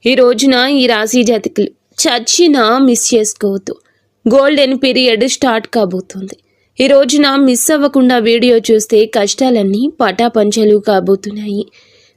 ఈ రోజున ఈ రాశి జాతకులు చచ్చినా మిస్ చేసుకోవద్దు. గోల్డెన్ పీరియడ్ స్టార్ట్ కాబోతుంది. ఈ రోజున మిస్ అవ్వకుండా వీడియో చూస్తే కష్టాలన్నీ పటాపంచలు కాబోతున్నాయి.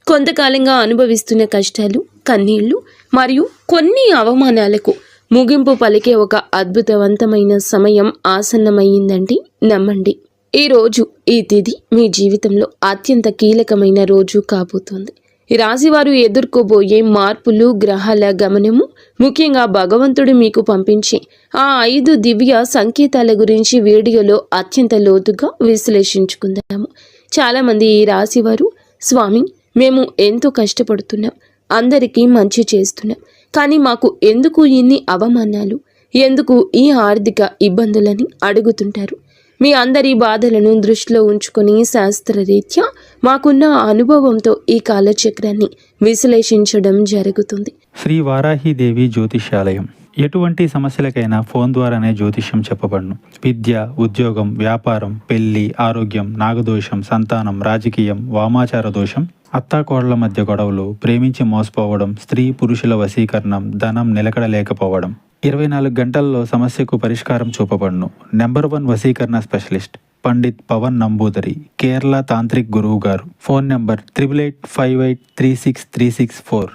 కొంతకాలంగా అనుభవిస్తున్న కష్టాలు, కన్నీళ్లు మరియు కొన్ని అవమానాలకు ముగింపు పలికే ఒక అద్భుతవంతమైన సమయం ఆసన్నమయ్యిందంటే నమ్మండి. ఈ రోజు, ఈ తిథి మీ జీవితంలో అత్యంత కీలకమైన రోజు కాబోతోంది. ఈ రాశివారు ఎదుర్కోబోయే మార్పులు, గ్రహాల గమనము, ముఖ్యంగా భగవంతుడు మీకు పంపించి ఆ 5 దివ్య సంకేతాల గురించి వీడియోలో అత్యంత లోతుగా విశ్లేషించుకుందాము. చాలామంది ఈ రాశివారు, స్వామి, మేము ఎంతో కష్టపడుతున్నాం, అందరికీ మంచి చేస్తున్నాం, కానీ మాకు ఎందుకు ఇన్ని అవమానాలు, ఎందుకు ఈ ఆర్థిక ఇబ్బందులని అడుగుతుంటారు. మీ అందరి బాధలను దృష్టిలో ఉంచుకొని శాస్త్రరీత్యా మాకున్న అనుభవంతో ఈ కాలచక్రాన్ని విశ్లేషించడం జరుగుతుంది. శ్రీ వారాహిదేవి జ్యోతిష్యాలయం. ఎటువంటి సమస్యలకైనా ఫోన్ ద్వారానే జ్యోతిష్యం చెప్పబడును. విద్య, ఉద్యోగం, వ్యాపారం, పెళ్లి, ఆరోగ్యం, నాగదోషం, సంతానం, రాజకీయం, వామాచార దోషం, అత్తాకోడళ్ల మధ్య గొడవలు, ప్రేమించి మోసపోవడం, స్త్రీ పురుషుల వశీకరణం, ధనం నిలకడలేకపోవడం, 24 గంటల్లో సమస్యకు పరిష్కారం చూపబడును. నెంబర్ 1 వశీకరణ స్పెషలిస్ట్ పండిత్ పవన్ నంబూదరి, కేరళ తాంత్రిక్ గురువు గారు. Phone number 8858363634.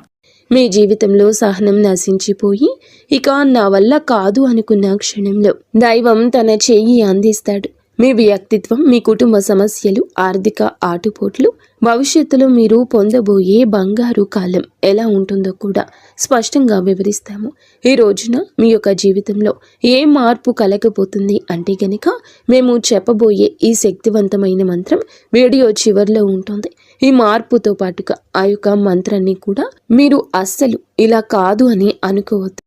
మీ జీవితంలో సహనం నశించిపోయి ఇక నా వల్ల కాదు అనుకున్న క్షణంలో దైవం తన చెయ్యి అందిస్తాడు. మీ వ్యక్తిత్వం, మీ కుటుంబ సమస్యలు, ఆర్థిక ఆటుపోట్లు, భవిష్యత్తులో మీరు పొందబోయే బంగారు కాలం ఎలా ఉంటుందో కూడా స్పష్టంగా వివరిస్తాము. ఈ రోజున మీ యొక్క జీవితంలో ఏ మార్పు కలగబోతుంది అంటే గనక మేము చెప్పబోయే ఈ శక్తివంతమైన మంత్రం వీడియో చివరిలో ఉంటుంది. ఈ మార్పుతో పాటుగా ఆ యొక్క మంత్రాన్ని కూడా మీరు అస్సలు ఇలా కాదు అని అనుకోవద్దు,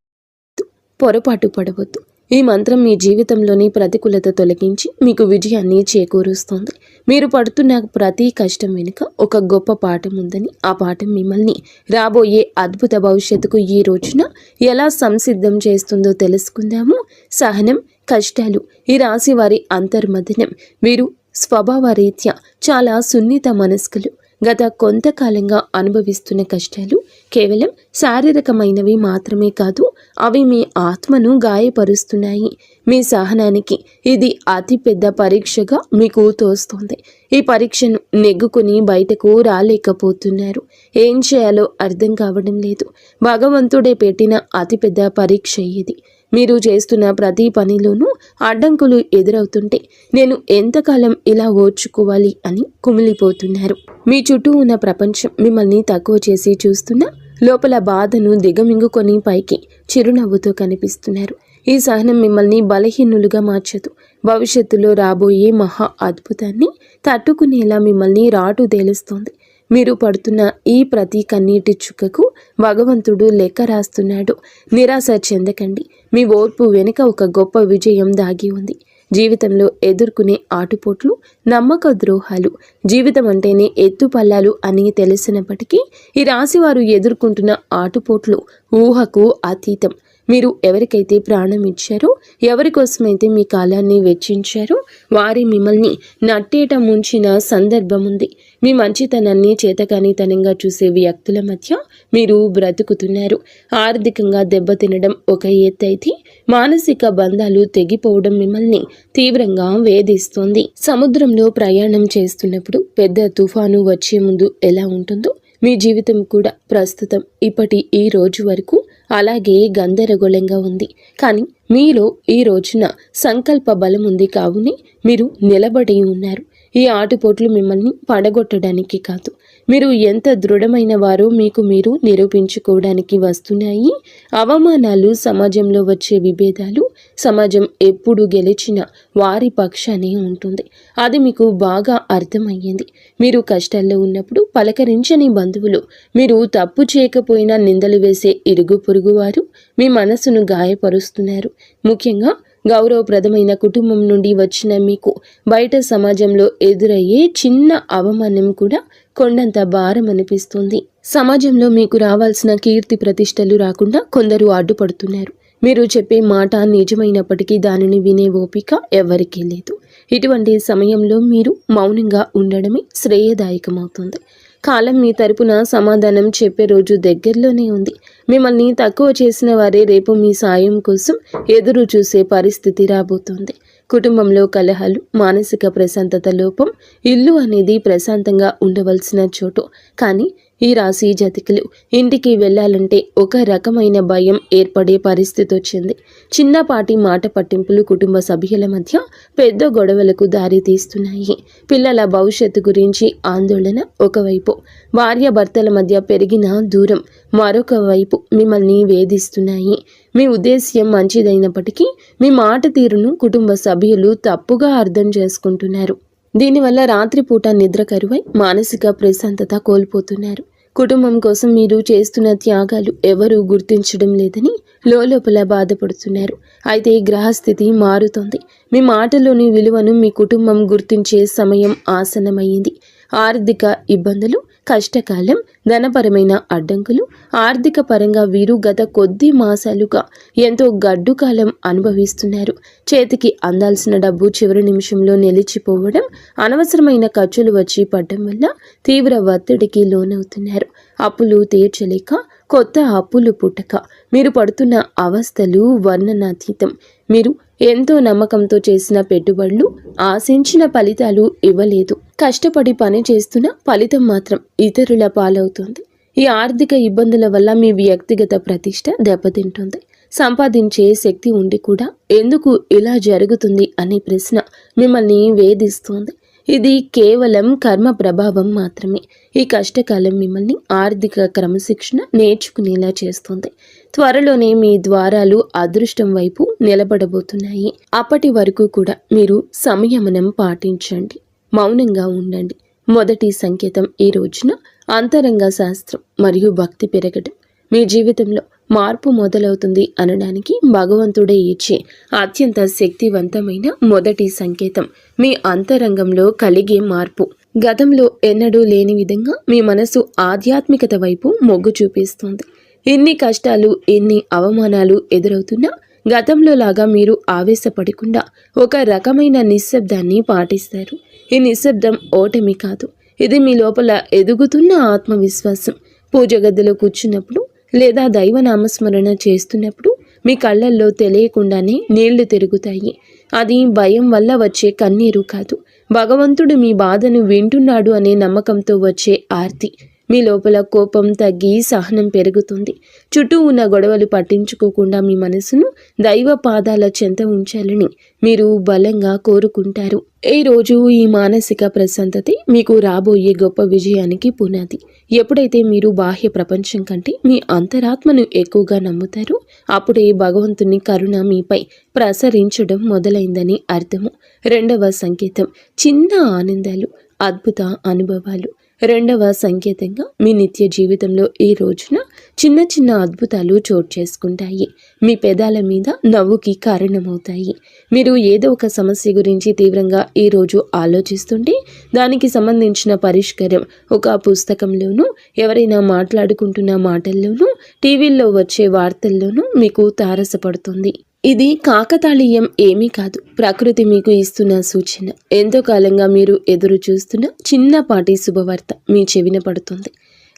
పొరపాటు పడవద్దు. ఈ మంత్రం మీ జీవితంలోని ప్రతికూలత తొలగించి మీకు విజయాన్ని చేకూరుస్తుంది. మీరు పడుతున్న ప్రతి కష్టం వెనుక ఒక గొప్ప పాఠం ఉందని, ఆ పాఠం మిమ్మల్ని రాబోయే అద్భుత భవిష్యత్తుకు ఈ రోజున ఎలా సంసిద్ధం చేస్తుందో తెలుసుకుందాము. సహనం, కష్టాలు ఈ రాశి వారి అంతర్మథనం. వీరు స్వభావరీత్యా చాలా సున్నిత మనస్కులు. గత కొంతకాలంగా అనుభవిస్తున్న కష్టాలు కేవలం శారీరకమైనవి మాత్రమే కాదు, అవి మీ ఆత్మను గాయపరుస్తున్నాయి. మీ సహనానికి ఇది అతిపెద్ద పరీక్షగా మీకు తోస్తుంది. ఈ పరీక్షను నెగ్గుకుని బయటకు రాలేకపోతున్నారు. ఏం చేయాలో అర్థం కావడం లేదు. భగవంతుడే పెట్టిన అతిపెద్ద పరీక్ష ఇది. మీరు చేస్తున్న ప్రతి పనిలోనూ అడ్డంకులు ఎదురవుతుంటే నేను ఎంతకాలం ఇలా ఓర్చుకోవాలి అని కుమిలిపోతున్నారు. మీ చుట్టూ ఉన్న ప్రపంచం మిమ్మల్ని తక్కువ చేసి చూస్తున్నా లోపల బాధను దిగమింగుకొని పైకి చిరునవ్వుతో కనిపిస్తున్నారు. ఈ సహనం మిమ్మల్ని బలహీనులుగా మార్చదు. భవిష్యత్తులో రాబోయే మహా అద్భుతాన్ని తట్టుకునేలా మిమ్మల్ని రాటు తేలుస్తోంది. మీరు పడుతున్న ఈ ప్రతి కన్నీటి చుక్కకు భగవంతుడు లెక్క రాస్తున్నాడు. నిరాశ చెందకండి. మీ ఓర్పు వెనుక ఒక గొప్ప విజయం దాగి ఉంది. జీవితంలో ఎదుర్కొనే ఆటుపోట్లు, నమ్మక ద్రోహాలు, జీవితం అంటేనే ఎత్తుపల్లాలు అని తెలిసినప్పటికీ ఈ రాశివారు ఎదుర్కొంటున్న ఆటుపోట్లు ఊహకు అతీతం. మీరు ఎవరికైతే ప్రాణం ఇచ్చారో, ఎవరి కోసమైతే మీ కాలాన్ని వెచ్చించారో వారి మిమ్మల్ని నట్టేట ముంచిన సందర్భం ఉంది. మీ మంచితనాన్ని చేతకానితనంగా చూసే వ్యక్తుల మధ్య మీరు బ్రతుకుతున్నారు. ఆర్థికంగా దెబ్బతినడం ఒక ఎత్తైతే మానసిక బంధాలు తెగిపోవడం మిమ్మల్ని తీవ్రంగా వేధిస్తుంది. సముద్రంలో ప్రయాణం చేస్తున్నప్పుడు పెద్ద తుఫాను వచ్చే ముందు ఎలా ఉంటుందో మీ జీవితం కూడా ప్రస్తుతం ఇప్పటి ఈ రోజు వరకు అలాగే గందరగోళంగా ఉంది. కానీ మీలో ఈ రోజున సంకల్ప బలం ఉంది. కావునే మీరు నిలబడి ఉన్నారు. ఈ ఆటుపోట్లు మిమ్మల్ని పడగొట్టడానికి కాదు, మీరు ఎంత దృఢమైన వారో మీకు మీరు నిరూపించుకోవడానికి వస్తున్నాయి. అవమానాలు, సమాజంలో వచ్చే విభేదాలు, సమాజం ఎప్పుడు గెలిచిన వారి పక్షానే ఉంటుంది. అది మీకు బాగా అర్థమయ్యింది. మీరు కష్టాల్లో ఉన్నప్పుడు పలకరించని బంధువులు, మీరు తప్పు చేయకపోయినా నిందలు వేసే ఇరుగు పొరుగు వారు మీ మనసును గాయపరుస్తున్నారు. ముఖ్యంగా గౌరవప్రదమైన కుటుంబం నుండి వచ్చిన మీకు బయట సమాజంలో ఎదురయ్యే చిన్న అవమానం కూడా కొండంత భారం అనిపిస్తుంది. సమాజంలో మీకు రావాల్సిన కీర్తి ప్రతిష్టలు రాకుండా కొందరు అడ్డుపడుతున్నారు. మీరు చెప్పే మాట నిజమైనప్పటికీ దానిని వినే ఓపిక ఎవరికీ లేదు. ఇటువంటి సమయంలో మీరు మౌనంగా ఉండడమే శ్రేయదాయకమవుతుంది. కాలం మీ తరపున సమాధానం చెప్పే రోజు దగ్గరలోనే ఉంది. మిమ్మల్ని తక్కువ చేసిన వారే రేపు మీ సాయం కోసం ఎదురు చూసే పరిస్థితి రాబోతోంది. కుటుంబంలో కలహాలు, మానసిక ప్రశాంతత లోపం. ఇల్లు అనేది ప్రశాంతంగా ఉండవలసిన చోటు. కానీ ఈ రాశి జాతకులు ఇంటికి వెళ్ళాలంటే ఒక రకమైన భయం ఏర్పడే పరిస్థితి వచ్చింది. చిన్నపాటి మాట పట్టింపులు కుటుంబ సభ్యుల మధ్య పెద్ద గొడవలకు దారి తీస్తున్నాయి. పిల్లల భవిష్యత్తు గురించి ఆందోళన ఒకవైపు, భార్యాభర్తల మధ్య పెరిగిన దూరం మరొక వైపు మిమ్మల్ని వేధిస్తున్నాయి. మీ ఉద్దేశ్యం మంచిదైనప్పటికీ మీ మాట తీరును కుటుంబ సభ్యులు తప్పుగా అర్థం చేసుకుంటున్నారు. దీనివల్ల రాత్రిపూట నిద్ర కరువై మానసిక ప్రశాంతత కోల్పోతున్నారు. కుటుంబం కోసం మీరు చేస్తున్న త్యాగాలు ఎవరూ గుర్తించడం లేదని లోపల బాధపడుతున్నారు. అయితే గ్రహస్థితి మారుతోంది. మీ మాటలోని విలువను మీ కుటుంబం గుర్తించే సమయం ఆసన్నమైంది. ఆర్థిక ఇబ్బందులు, కష్టకాలం, ధనపరమైన అడ్డంకులు. ఆర్థిక పరంగా వీరు గత కొద్ది మాసాలుగా ఎంతో గడ్డు కాలం అనుభవిస్తున్నారు. చేతికి అందాల్సిన డబ్బు చివరి నిమిషంలో నిలిచిపోవడం, అనవసరమైన ఖర్చులు వచ్చి పడడం వల్ల తీవ్ర ఒత్తిడికి లోనవుతున్నారు. అప్పులు తీర్చలేక కొత్త అప్పులు పుట్టక మీరు పడుతున్న అవస్థలు వర్ణనాతీతం. మీరు ఎంతో నమ్మకంతో చేసిన పెట్టుబడులు ఆశించిన ఫలితాలు ఇవ్వలేదు. కష్టపడి పని చేస్తున్న ఫలితం మాత్రం ఇతరుల పాలవుతుంది. ఈ ఆర్థిక ఇబ్బందుల వల్ల మీ వ్యక్తిగత ప్రతిష్ట దెబ్బతింటుంది. సంపాదించే శక్తి ఉండి కూడా ఎందుకు ఇలా జరుగుతుంది అనే ప్రశ్న మిమ్మల్ని వేధిస్తుంది. ఇది కేవలం కర్మ ప్రభావం మాత్రమే. ఈ కష్టకాలం మిమ్మల్ని ఆర్థిక క్రమశిక్షణ నేర్చుకునేలా చేస్తుంది. త్వరలోనే మీ ద్వారాలు అదృష్టం వైపు నిలబడబోతున్నాయి. అప్పటి వరకు కూడా మీరు సంయమనం పాటించండి, మౌనంగా ఉండండి. మొదటి సంకేతం ఈ రోజున అంతరంగ శాస్త్రం మరియు భక్తి పెరగడం. మీ జీవితంలో మార్పు మొదలవుతుంది అనడానికి భగవంతుడే ఇచ్చే అత్యంత శక్తివంతమైన మొదటి సంకేతం మీ అంతరంగంలో కలిగే మార్పు. గతంలో ఎన్నడూ లేని విధంగా మీ మనసు ఆధ్యాత్మికత వైపు మొగ్గు చూపిస్తుంది. ఎన్ని కష్టాలు, ఎన్ని అవమానాలు ఎదురవుతున్నా గతంలో లాగా మీరు ఆవేశపడకుండా ఒక రకమైన నిశ్శబ్దాన్ని పాటిస్తారు. ఈ నిశ్శబ్దం ఓటమి కాదు, ఇది మీ లోపల ఎదుగుతున్న ఆత్మవిశ్వాసం. పూజ గదిలో కూర్చున్నప్పుడు లేదా దైవ నామస్మరణ చేస్తున్నప్పుడు మీ కళ్ళల్లో తెలియకుండానే నీళ్లు తిరుగుతాయి. అది భయం వల్ల వచ్చే కన్నీరు కాదు, భగవంతుడు మీ బాధను వింటున్నాడు అనే నమ్మకంతో వచ్చే ఆర్తి. మీ లోపల కోపం తగ్గి సహనం పెరుగుతుంది. చుట్టూ ఉన్న గొడవలు పట్టించుకోకుండా మీ మనసును దైవ పాదాల చెంత ఉంచాలని మీరు బలంగా కోరుకుంటారు. ఈ రోజు ఈ మానసిక ప్రశాంతతే మీకు రాబోయే గొప్ప విజయానికి పునాది. ఎప్పుడైతే మీరు బాహ్య ప్రపంచం కంటే మీ అంతరాత్మను ఎక్కువగా నమ్ముతారో అప్పుడే భగవంతుని కరుణ మీపై ప్రసరించడం మొదలైందని అర్థము. రెండవ సంకేతం చిన్న ఆనందాలు, అద్భుత అనుభవాలు. రెండవ సంకేతంగా మీ నిత్య జీవితంలో ఈ రోజున చిన్న చిన్న అద్భుతాలు చోటు చేసుకుంటాయి. మీ పెదాల మీద నవ్వుకి కారణమవుతాయి. మీరు ఏదో ఒక సమస్య గురించి తీవ్రంగా ఈరోజు ఆలోచిస్తుంటే దానికి సంబంధించిన పరిష్కారం ఒక పుస్తకంలోనూ, ఎవరైనా మాట్లాడుకుంటున్న మాటల్లోనూ, టీవీల్లో వచ్చే వార్తల్లోనూ మీకు తారసపడుతుంది. ఇది కాకతాళీయం ఏమీ కాదు, ప్రకృతి మీకు ఇస్తున్న సూచన. ఎంతో కాలంగా మీరు ఎదురు చూస్తున్న చిన్నపాటి శుభవార్త మీ చెవిన పడుతుంది.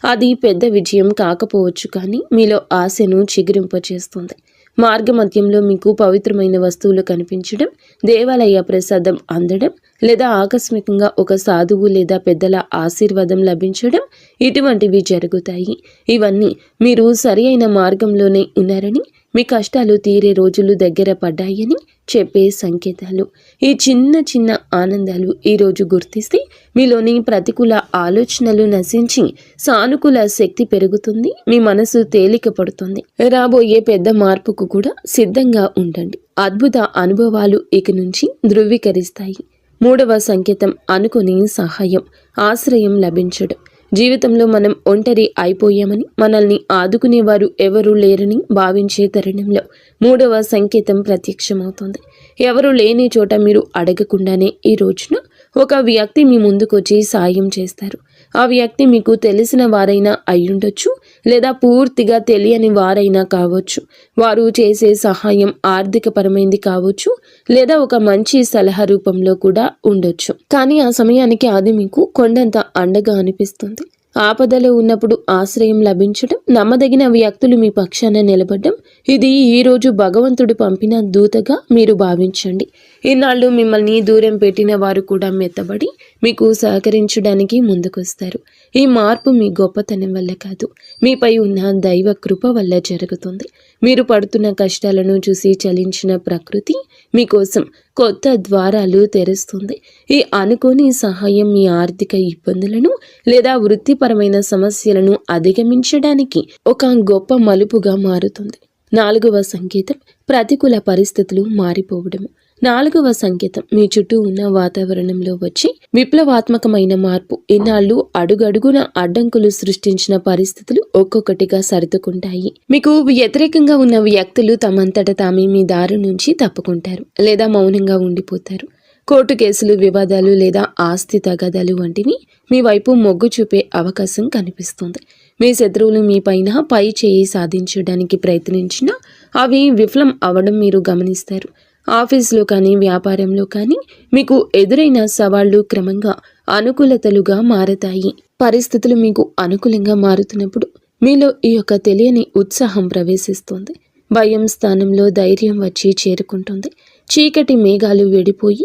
అది పెద్ద విజయం కాకపోవచ్చు, కానీ మీలో ఆశను చిగురింపచేస్తుంది. మార్గమధ్యంలో మీకు పవిత్రమైన వస్తువులు కనిపించడం, దేవాలయ ప్రసాదం అందడం, లేదా ఆకస్మికంగా ఒక సాధువు లేదా పెద్దల ఆశీర్వాదం లభించడం, ఇటువంటివి జరుగుతాయి. ఇవన్నీ మీరు సరి అయిన మార్గంలోనే ఉన్నారని, మీ కష్టాలు తీరే రోజులు దగ్గర పడ్డాయని చెప్పే సంకేతాలు. ఈ చిన్న చిన్న ఆనందాలు ఈరోజు గుర్తిస్తే మీలోని ప్రతికూల ఆలోచనలు నశించి సానుకూల శక్తి పెరుగుతుంది. మీ మనసు తేలిక పడుతుంది. రాబోయే పెద్ద మార్పుకు కూడా సిద్ధంగా ఉండండి. అద్భుత అనుభవాలు ఇక నుంచి ధృవీకరిస్తాయి. మూడవ సంకేతం అనుకుని సహాయం, ఆశ్రయం లభించడం. జీవితంలో మనం ఒంటరి అయిపోయామని, మనల్ని ఆదుకునేవారు ఎవరూ లేరని భావించే తరుణంలో మూడవ సంకేతం ప్రత్యక్షమవుతుంది. ఎవరు లేని చోట మీరు అడగకుండానే ఈ రోజున ఒక వ్యక్తి మీ ముందుకొచ్చి సాయం చేస్తారు. ఆ వ్యక్తి మీకు తెలిసిన వారైనా అయ్యుండొచ్చు, లేదా పూర్తిగా తెలియని వారైనా కావచ్చు. వారు చేసే సహాయం ఆర్థికపరమైంది కావచ్చు, లేదా ఒక మంచి సలహా రూపంలో కూడా ఉండొచ్చు. కానీ ఆ సమయానికి అది మీకు కొండంత అండగా అనిపిస్తుంది. ఆపదలో ఉన్నప్పుడు ఆశ్రయం లభించడం, నమ్మదగిన వ్యక్తులు మీ పక్షాన నిలబడడం, ఇది ఈరోజు భగవంతుడు పంపిన దూతగా మీరు భావించండి. ఇన్నాళ్ళు మిమ్మల్ని దూరం పెట్టిన వారు కూడా మెత్తబడి మీకు సహకరించడానికి ముందుకొస్తారు. ఈ మార్పు మీ గొప్పతనం వల్ల కాదు, మీపై ఉన్న దైవ కృప వల్ల జరుగుతుంది. మీరు పడుతున్న కష్టాలను చూసి చలించిన ప్రకృతి మీకోసం కొత్త ద్వారాలు తెరుస్తుంది. ఈ అనుకోని సహాయం మీ ఆర్థిక ఇబ్బందులను లేదా వృత్తిపరమైన సమస్యలను అధిగమించడానికి ఒక గొప్ప మలుపుగా మారుతుంది. 4వ సంకేతం ప్రతికూల పరిస్థితులు మారిపోవడము. 4వ సంకేతం మీ చుట్టూ ఉన్న వాతావరణంలో వచ్చి విప్లవాత్మకమైన మార్పు. ఇన్నాళ్ళు అడుగడుగున అడ్డంకులు సృష్టించిన పరిస్థితులు ఒక్కొక్కటిగా సర్దుకుంటాయి. మీకు వ్యతిరేకంగా ఉన్న వ్యక్తులు తమంతట తామే మీ దారి నుంచి తప్పుకుంటారు లేదా మౌనంగా ఉండిపోతారు. కోర్టు కేసులు, వివాదాలు లేదా ఆస్తి తగాదాలు వంటివి మీ వైపు మొగ్గు చూపే అవకాశం కనిపిస్తుంది. మీ శత్రువులు మీ పైన పై చేయి సాధించడానికి ప్రయత్నించినా అవి విఫలం అవడం మీరు గమనిస్తారు. ఆఫీసులో కానీ వ్యాపారంలో కానీ మీకు ఎదురైన సవాళ్లు క్రమంగా అనుకూలతలుగా మారతాయి. పరిస్థితులు మీకు అనుకూలంగా మారుతున్నప్పుడు మీలో ఈ యొక్క తెలియని ఉత్సాహం ప్రవేశిస్తుంది. భయం స్థానంలో ధైర్యం వచ్చి చేరుకుంటుంది. చీకటి మేఘాలు వెడిపోయి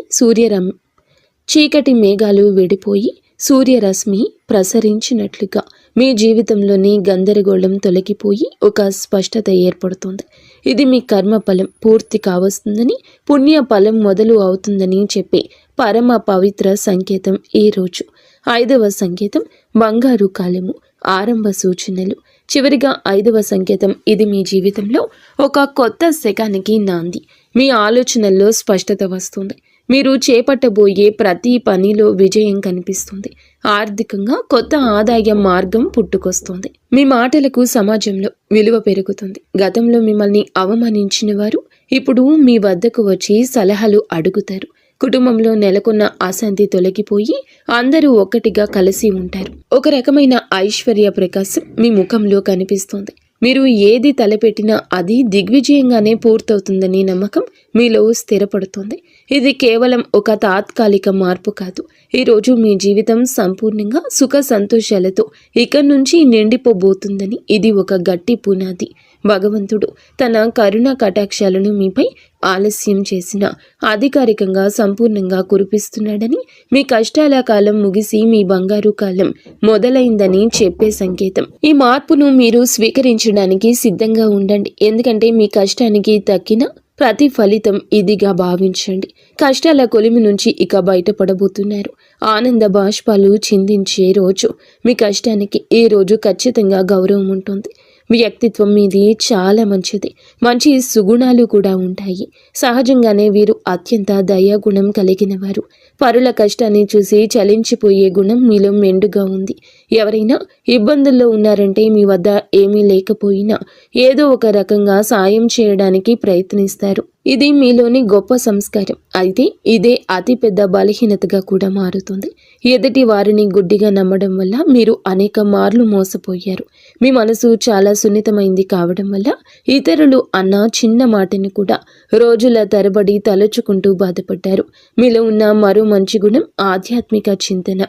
సూర్యరశ్మి ప్రసరించినట్లుగా మీ జీవితంలోని గందరగోళం తొలగిపోయి ఒక స్పష్టత ఏర్పడుతుంది. ఇది మీ కర్మ ఫలం పూర్తి కావస్తుందని, పుణ్య ఫలం మొదలు అవుతుందని చెప్పే పరమ పవిత్ర సంకేతం ఈ రోజు. 5వ సంకేతం బంగారు కాలము, ఆరంభ సూచనలు. చివరిగా 5వ సంకేతం, ఇది మీ జీవితంలో ఒక కొత్త శకానికి నాంది. మీ ఆలోచనల్లో స్పష్టత వస్తుంది. మీరు చేపట్టబోయే ప్రతి పనిలో విజయం కనిపిస్తుంది. ఆర్థికంగా కొత్త ఆదాయ మార్గం పుట్టుకొస్తుంది. మీ మాటలకు సమాజంలో విలువ పెరుగుతుంది. గతంలో మిమ్మల్ని అవమానించిన వారు ఇప్పుడు మీ వద్దకు వచ్చి సలహాలు అడుగుతారు. కుటుంబంలో నెలకొన్న అశాంతి తొలగిపోయి అందరూ ఒక్కటిగా కలిసి ఉంటారు. ఒక రకమైన ఐశ్వర్య ప్రకాశం మీ ముఖంలో కనిపిస్తుంది. మీరు ఏది తలపెట్టినా అది దిగ్విజయంగానే పూర్తవుతుందనే నమ్మకం మీలో స్థిరపడుతుంది. ఇది కేవలం ఒక తాత్కాలిక మార్పు కాదు. ఈరోజు మీ జీవితం సంపూర్ణంగా సుఖ సంతోషాలతో ఇక్కడి నుంచి నిండిపోబోతుందని ఇది ఒక గట్టి పునాది. భగవంతుడు తన కరుణ కటాక్షాలను మీపై ఆలస్యం చేసిన అధికారికంగా సంపూర్ణంగా కురిపిస్తున్నాడని, మీ కష్టాల కాలం ముగిసి మీ బంగారు కాలం మొదలైందని చెప్పే సంకేతం. ఈ మార్పును మీరు స్వీకరించడానికి సిద్ధంగా ఉండండి. ఎందుకంటే మీ కష్టానికి తక్కిన ప్రతి ఫలితం ఇదిగా భావించండి. కష్టాల కొలిమి నుంచి ఇక బయటపడబోతున్నారు. ఆనంద బాష్పాలు చిందించే రోజు. మీ కష్టానికి ఈ రోజు ఖచ్చితంగా గౌరవం ఉంటుంది. వ్యక్తిత్వం మీది చాలా మంచిది. మంచి సుగుణాలు కూడా ఉంటాయి. సహజంగానే వీరు అత్యంత దయాగుణం కలిగిన వారు. పరుల కష్టాన్ని చూసి చలించిపోయే గుణం మీలో మెండుగా ఉంది. ఎవరైనా ఇబ్బందుల్లో ఉన్నారంటే మీ వద్ద ఏమీ లేకపోయినా ఏదో ఒక రకంగా సాయం చేయడానికి ప్రయత్నిస్తారు. ఇది మీలోని గొప్ప సంస్కారం. అయితే ఇదే అతిపెద్ద బలహీనతగా కూడా మారుతుంది. ఎదుటి వారిని గుడ్డిగా నమ్మడం వల్ల మీరు అనేక మార్లు మోసపోయారు. మీ మనసు చాలా సున్నితమైంది కావడం వల్ల ఇతరులు అన్న చిన్న మాటని కూడా రోజుల తరబడి తలుచుకుంటూ బాధపడ్డారు. మీలో ఉన్న మరో మంచి గుణం ఆధ్యాత్మిక చింతన.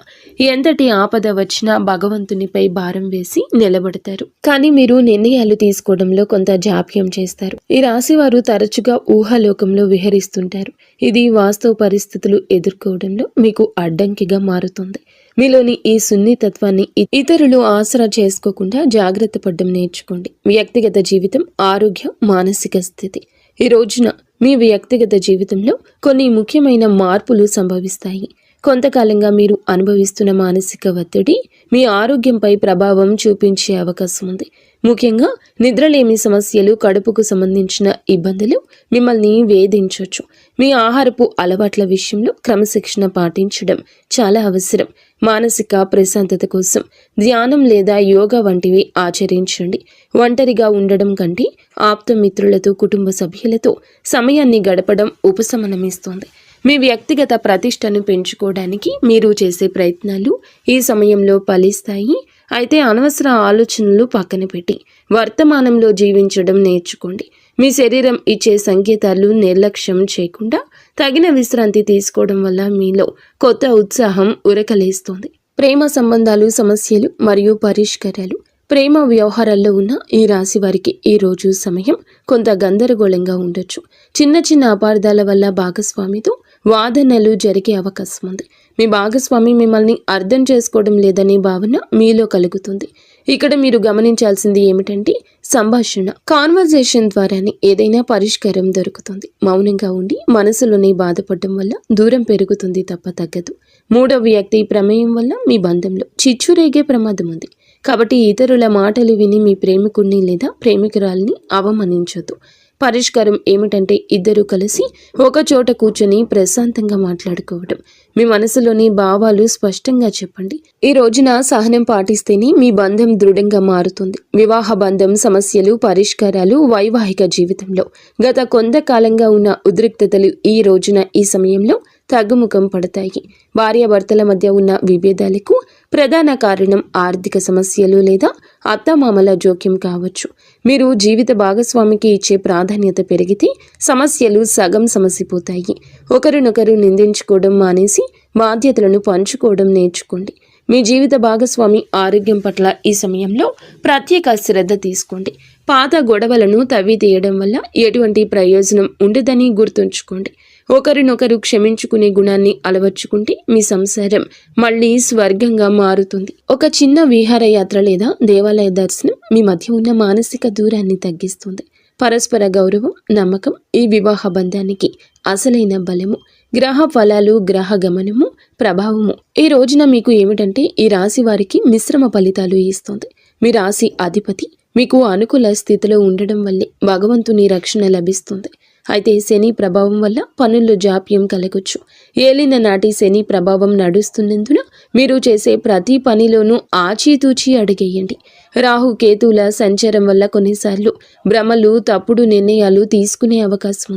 ఎంతటి ఆపద వచ్చినా భగవంతునిపై భారం వేసి నిలబడతారు. కానీ మీరు నిర్ణయాలు తీసుకోవడంలో కొంత జాప్యం చేస్తారు. ఈ రాశి వారు తరచుగా ఊహాలోకంలో విహరిస్తుంటారు. ఇది వాస్తవ పరిస్థితులు ఎదుర్కోవడంలో మీకు అడ్డంకిగా మారుతుంది. మీలోని ఈ సున్నితత్వాన్ని ఇతరులు ఆసరా చేసుకోకుండా జాగ్రత్త పడడం నేర్చుకోండి. వ్యక్తిగత జీవితం, ఆరోగ్యం, మానసిక స్థితి. ఈ రోజున మీ వ్యక్తిగత జీవితంలో కొన్ని ముఖ్యమైన మార్పులు సంభవిస్తాయి. కొంతకాలంగా మీరు అనుభవిస్తున్న మానసిక ఒత్తిడి మీ ఆరోగ్యంపై ప్రభావం చూపించే అవకాశం ఉంది. ముఖ్యంగా నిద్రలేమి సమస్యలు, కడుపుకు సంబంధించిన ఇబ్బందులు మిమ్మల్ని వేధించవచ్చు. మీ ఆహారపు అలవాట్ల విషయంలో క్రమశిక్షణ పాటించడం చాలా అవసరం. మానసిక ప్రశాంతత కోసం ధ్యానం లేదా యోగా వంటివి ఆచరించండి. ఒంటరిగా ఉండడం కంటే ఆప్తమిత్రులతో, కుటుంబ సభ్యులతో సమయాన్ని గడపడం ఉపశమనమిస్తుంది. మీ వ్యక్తిగత ప్రతిష్టను పెంచుకోవడానికి మీరు చేసే ప్రయత్నాలు ఈ సమయంలో ఫలిస్తాయి. అయితే అనవసర ఆలోచనలు పక్కన పెట్టి వర్తమానంలో జీవించడం నేర్చుకోండి. మీ శరీరం ఇచ్చే సంకేతాలు నిర్లక్ష్యం చేయకుండా తగిన విశ్రాంతి తీసుకోవడం వల్ల మీలో కొత్త ఉత్సాహం ఉరకలేస్తుంది. ప్రేమ సంబంధాలు, సమస్యలు మరియు పరిష్కారాలు. ప్రేమ వ్యవహారాల్లో ఉన్న ఈ రాశి వారికి ఈ రోజు సమయం కొంత గందరగోళంగా ఉండొచ్చు. చిన్న చిన్న అపార్థాల వల్ల భాగస్వామితో వాదనలు జరిగే అవకాశం ఉంది. మీ భాగస్వామి మిమ్మల్ని అర్థం చేసుకోవడం లేదనే భావన మీలో కలుగుతుంది. ఇక్కడ మీరు గమనించాల్సింది ఏమిటంటే సంభాషణ, కాన్వర్జేషన్ ద్వారానే ఏదైనా పరిష్కారం దొరుకుతుంది. మౌనంగా ఉండి మనసులోనే బాధపడడం వల్ల దూరం పెరుగుతుంది తప్ప తగ్గదు. మూడవ వ్యక్తి ప్రమేయం వల్ల మీ బంధంలో చిచ్చు రేగే ప్రమాదం ఉంది. కాబట్టి ఇతరుల మాటలు విని మీ ప్రేమికుడిని లేదా ప్రేమికురాల్ని అవమానించొద్దు. పరిష్కారం ఏమిటంటే ఇద్దరూ కలిసి ఒక చోట కూర్చొని ప్రశాంతంగా మాట్లాడుకోవడం. మీ మనసులోని భావాలు స్పష్టంగా చెప్పండి. ఈ రోజున సహనం పాటిస్తేనే మీ బంధం దృఢంగా మారుతుంది. వివాహ బంధం సమస్యలు, పరిష్కారాలు, వైవాహిక జీవితంలో గత కొంతకాలంగా ఉన్న ఉద్రిక్తతలు ఈ రోజున ఈ సమయంలో తగ్గుముఖం పడతాయి. భార్యాభర్తల మధ్య ఉన్న విభేదాలకు ప్రధాన కారణం ఆర్థిక సమస్యలు లేదా అత్తమామల జోక్యం కావచ్చు. మీరు జీవిత భాగస్వామికి ఇచ్చే ప్రాధాన్యత పెరిగితే సమస్యలు సగం సమసిపోతాయి. ఒకరినొకరు నిందించుకోవడం మానేసి బాధ్యతలను పంచుకోవడం నేర్చుకోండి. మీ జీవిత భాగస్వామి ఆరోగ్యం పట్ల ఈ సమయంలో ప్రత్యేక శ్రద్ధ తీసుకోండి. పాత గొడవలను తవ్వి తీయడం వల్ల ఎటువంటి ప్రయోజనం ఉండదని గుర్తుంచుకోండి. ఒకరినొకరు క్షమించుకునే గుణాన్ని అలవర్చుకుంటే మీ సంసారం మళ్ళీ స్వర్గంగా మారుతుంది. ఒక చిన్న విహారయాత్ర లేదా దేవాలయ దర్శనం మీ మధ్య ఉన్న మానసిక దూరాన్ని తగ్గిస్తుంది. పరస్పర గౌరవం, నమ్మకం ఈ వివాహ బంధానికి అసలైన బలము. గ్రహ ఫలాలు, గ్రహ గమనము, ప్రభావము ఈ రోజున మీకు ఏమిటంటే ఈ రాశి వారికి మిశ్రమ ఫలితాలు ఇస్తుంది. మీ రాశి అధిపతి మీకు అనుకూల స్థితిలో ఉండడం వల్లే భగవంతుని రక్షణ లభిస్తుంది. అయితే శని ప్రభావం వల్ల పనుల్లో జాప్యం కలగొచ్చు. ఏలిన నాటి శని ప్రభావం నడుస్తున్నందున మీరు చేసే ప్రతి పనిలోనూ ఆచితూచి అడుగేయండి. రాహు కేతువుల సంచారం వల్ల కొన్నిసార్లు భ్రమలు, తప్పుడు నిర్ణయాలు తీసుకునే అవకాశం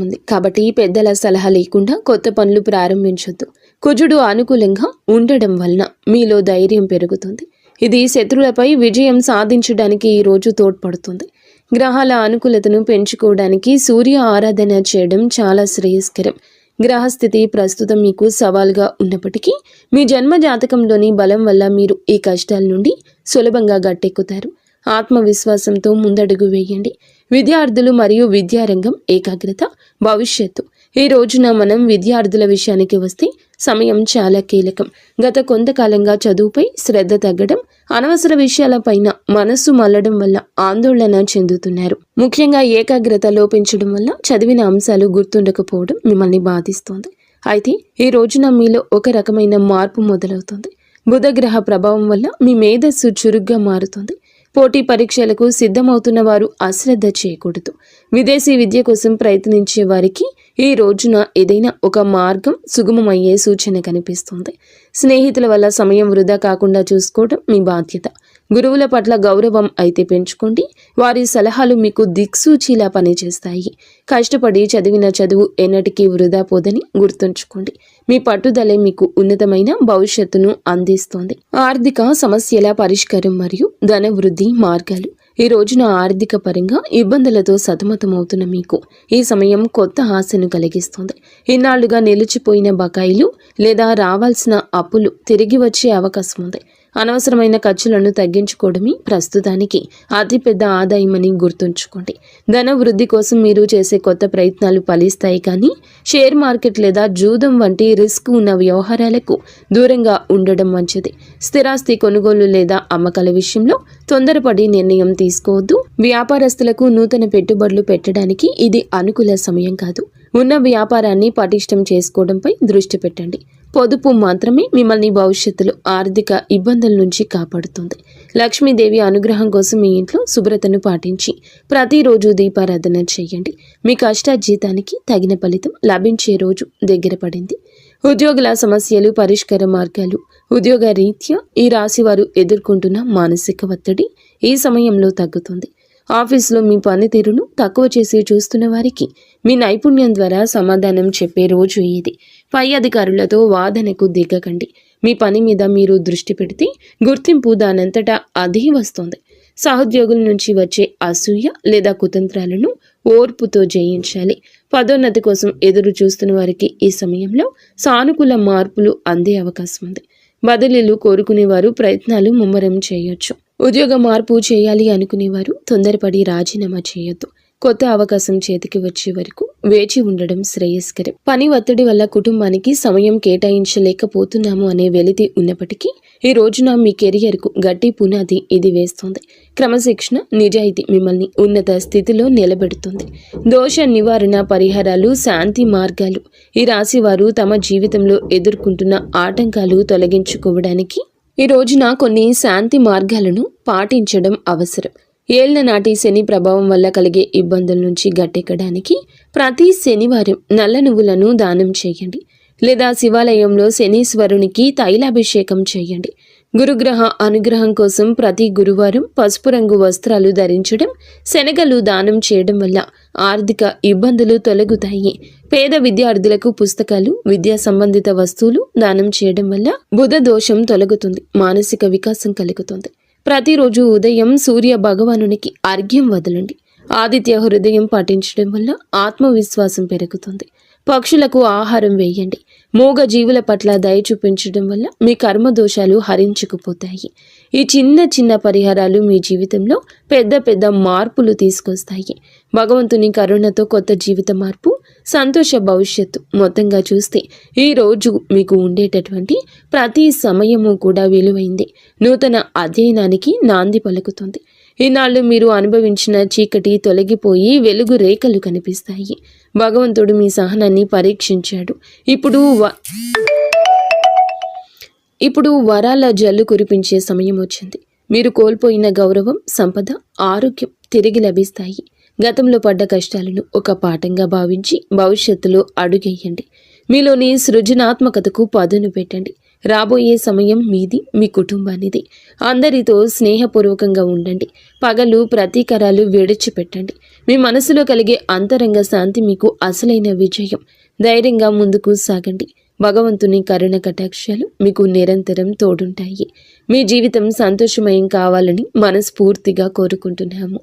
ఉంది. కాబట్టి పెద్దల సలహా లేకుండా కొత్త పనులు ప్రారంభించొద్దు. కుజుడు అనుకూలంగా ఉండడం వలన మీలో ధైర్యం పెరుగుతుంది. ఇది శత్రువులపై విజయం సాధించడానికి ఈ రోజు తోడ్పడుతుంది. గ్రహాల అనుకూలతను పెంచుకోవడానికి సూర్య ఆరాధన చేయడం చాలా శ్రేయస్కరం. గ్రహస్థితి ప్రస్తుతం మీకు సవాల్గా ఉన్నప్పటికీ మీ జన్మ జాతకంలోని బలం వల్ల మీరు ఈ కష్టాల నుండి సులభంగా గట్టెక్కుతారు. ఆత్మవిశ్వాసంతో ముందడుగు వేయండి. విద్యార్థులు మరియు విద్యారంగం ఏకాగ్రత, భవిష్యత్తు ఈ రోజున మనం విద్యార్థుల విషయానికి వస్తే సమయం చాలా కీలకం. గత కొంతకాలంగా చదువుపై శ్రద్ధ తగ్గడం, అనవసర విషయాలపైన మనస్సు మళ్లడం వల్ల ఆందోళన చెందుతున్నారు. ముఖ్యంగా ఏకాగ్రత లోపించడం వల్ల చదివిన అంశాలు గుర్తుండకపోవడం మిమ్మల్ని బాధిస్తోంది. అయితే ఈ రోజున మీలో ఒక రకమైన మార్పు మొదలవుతుంది. బుధగ్రహ ప్రభావం వల్ల మీ మేధస్సు చురుగ్గా మారుతుంది. పోటీ పరీక్షలకు సిద్ధమవుతున్న వారు అశ్రద్ధ చేయకూడదు. విదేశీ విద్య కోసం ప్రయత్నించే వారికి ఈ రోజున ఏదైనా ఒక మార్గం సుగమమయ్యే సూచన కనిపిస్తుంది. స్నేహితుల వల్ల సమయం వృధా కాకుండా చూసుకోవడం మీ బాధ్యత. గురువుల పట్ల గౌరవం అయితే పెంచుకోండి. వారి సలహాలు మీకు దిక్సూచిలా పనిచేస్తాయి. కష్టపడి చదివిన చదువు ఎన్నటికీ వృధా పోదని గుర్తుంచుకోండి. మీ పట్టుదలే మీకు ఉన్నతమైన భవిష్యత్తును అందిస్తోంది. ఆర్థిక సమస్యల పరిష్కారం మరియు ధన వృద్ధి మార్గాలు. ఈ రోజున ఆర్థిక పరంగా ఇబ్బందులతో సతమతమవుతున్న మీకు ఈ సమయం కొత్త ఆశను కలిగిస్తుంది. ఇన్నాళ్లుగా నిలిచిపోయిన బకాయిలు లేదా రావాల్సిన అప్పులు తిరిగి వచ్చే అవకాశం ఉంది. అనవసరమైన ఖర్చులను తగ్గించుకోవడమే ప్రస్తుతానికి అతిపెద్ద ఆదాయమని గుర్తుంచుకోండి. ధన వృద్ధి కోసం మీరు చేసే కొత్త ప్రయత్నాలు ఫలిస్తాయి, కానీ షేర్ మార్కెట్ లేదా జూదం వంటి రిస్క్ ఉన్న వ్యవహారాలకు దూరంగా ఉండడం మంచిది. స్థిరాస్తి కొనుగోలు లేదా అమ్మకాల విషయంలో తొందరపడి నిర్ణయం తీసుకోవద్దు. వ్యాపారస్తులకు నూతన పెట్టుబడులు పెట్టడానికి ఇది అనుకూల సమయం కాదు. ఉన్న వ్యాపారాన్ని పటిష్టం చేసుకోవడంపై దృష్టి పెట్టండి. పొదుపు మాత్రమే మిమ్మల్ని భవిష్యత్తులో ఆర్థిక ఇబ్బందుల నుంచి కాపాడుతుంది. లక్ష్మీదేవి అనుగ్రహం కోసం మీ ఇంట్లో శుభ్రతను పాటించి ప్రతిరోజు దీపారాధన చేయండి. మీ కష్టార్జితానికి తగిన ఫలితం లభించే రోజు దగ్గర పడింది. ఉద్యోగుల సమస్యలు, పరిష్కార మార్గాలు. ఉద్యోగ రీత్యా ఈ రాశి వారు ఎదుర్కొంటున్న మానసిక ఒత్తిడి ఈ సమయంలో తగ్గుతుంది. ఆఫీసులో మీ పనితీరును తక్కువ చేసి చూస్తున్న వారికి మీ నైపుణ్యం ద్వారా సమాధానం చెప్పే రోజు ఇది. పై అధికారులతో వాదనకు దిగకండి. మీ పని మీద మీరు దృష్టి పెడితే గుర్తింపు దానంతటా అదే వస్తుంది. సహోద్యోగుల నుంచి వచ్చే అసూయ లేదా కుతంత్రాలను ఓర్పుతో జయించాలి. పదోన్నతి కోసం ఎదురు చూస్తున్న వారికి ఈ సమయంలో సానుకూల మార్పులు అందే అవకాశం ఉంది. బదిలీలు కోరుకునేవారు ప్రయత్నాలు ముమ్మరం చేయొచ్చు. ఉద్యోగ మార్పు చేయాలి అనుకునేవారు తొందరపడి రాజీనామా చేయొద్దు. కొత్త అవకాశం చేతికి వచ్చే వరకు వేచి ఉండడం శ్రేయస్కరం. పని ఒత్తిడి వల్ల కుటుంబానికి సమయం కేటాయించలేకపోతున్నాము అనే వెలితి ఉన్నప్పటికీ ఈ రోజున మీ కెరియర్కు గట్టి పునాది ఇది వేస్తోంది. క్రమశిక్షణ, నిజాయితీ మిమ్మల్ని ఉన్నత స్థితిలో నిలబెడుతుంది. దోష నివారణ పరిహారాలు, శాంతి మార్గాలు. ఈ రాశి వారు తమ జీవితంలో ఎదుర్కొంటున్న ఆటంకాలు తొలగించుకోవడానికి ఈ రోజున కొన్ని శాంతి మార్గాలను పాటించడం అవసరం. ఏళ్ల నాటి శని ప్రభావం వల్ల కలిగే ఇబ్బందుల నుంచి గట్టెక్కడానికి ప్రతి శనివారం నల్ల నువ్వులను దానం చేయండి, లేదా శివాలయంలో శనీశ్వరునికి తైలాభిషేకం చేయండి. గురుగ్రహ అనుగ్రహం కోసం ప్రతి గురువారం పసుపు రంగు వస్త్రాలు ధరించడం, శనగలు దానం చేయడం వల్ల ఆర్థిక ఇబ్బందులు తొలగుతాయి. పేద విద్యార్థులకు పుస్తకాలు, విద్యా సంబంధిత వస్తువులు దానం చేయడం వల్ల బుధ దోషం తొలగుతుంది, మానసిక వికాసం కలుగుతుంది. ప్రతిరోజు ఉదయం సూర్య భగవానునికి అర్ఘ్యం వదలండి. ఆదిత్య హృదయం పాటించడం వల్ల ఆత్మవిశ్వాసం పెరుగుతుంది. పక్షులకు ఆహారం వేయండి. మూగ జీవుల పట్ల దయ చూపించడం వల్ల మీ కర్మ దోషాలు హరించుకుపోతాయి. ఈ చిన్న చిన్న పరిహారాలు మీ జీవితంలో పెద్ద పెద్ద మార్పులు తీసుకొస్తాయి. భగవంతుని కరుణతో కొత్త జీవిత మార్పు, సంతోష భవిష్యత్తు. మొత్తంగా చూస్తే ఈ రోజు మీకు ఉండేటటువంటి ప్రతి సమయము కూడా విలువైంది. నూతన అధ్యయనానికి నాంది పలుకుతుంది. ఈనాళ్ళు మీరు అనుభవించిన చీకటి తొలగిపోయి వెలుగు రేఖలు కనిపిస్తాయి. భగవంతుడు మీ సహనాన్ని పరీక్షించాడు. ఇప్పుడు వరాల జల్లు కురిపించే సమయం వచ్చింది. మీరు కోల్పోయిన గౌరవం, సంపద, ఆరోగ్యం తిరిగి లభిస్తాయి. గతంలో పడ్డ కష్టాలను ఒక పాఠంగా భావించి భవిష్యత్తులో అడుగేయండి. మీలోని సృజనాత్మకతకు పదును పెట్టండి. రాబోయే సమయం మీది, మీ కుటుంబానిది. అందరితో స్నేహపూర్వకంగా ఉండండి. పగలు ప్రతీకారాలు విడిచిపెట్టండి. మీ మనసులో కలిగే అంతరంగ శాంతి మీకు అసలైన విజయం. ధైర్యంగా ముందుకు సాగండి. భగవంతుని కరుణ కటాక్షాలు మీకు నిరంతరం తోడుంటాయి. మీ జీవితం సంతోషమయం కావాలని మనస్ఫూర్తిగా కోరుకుంటున్నాము.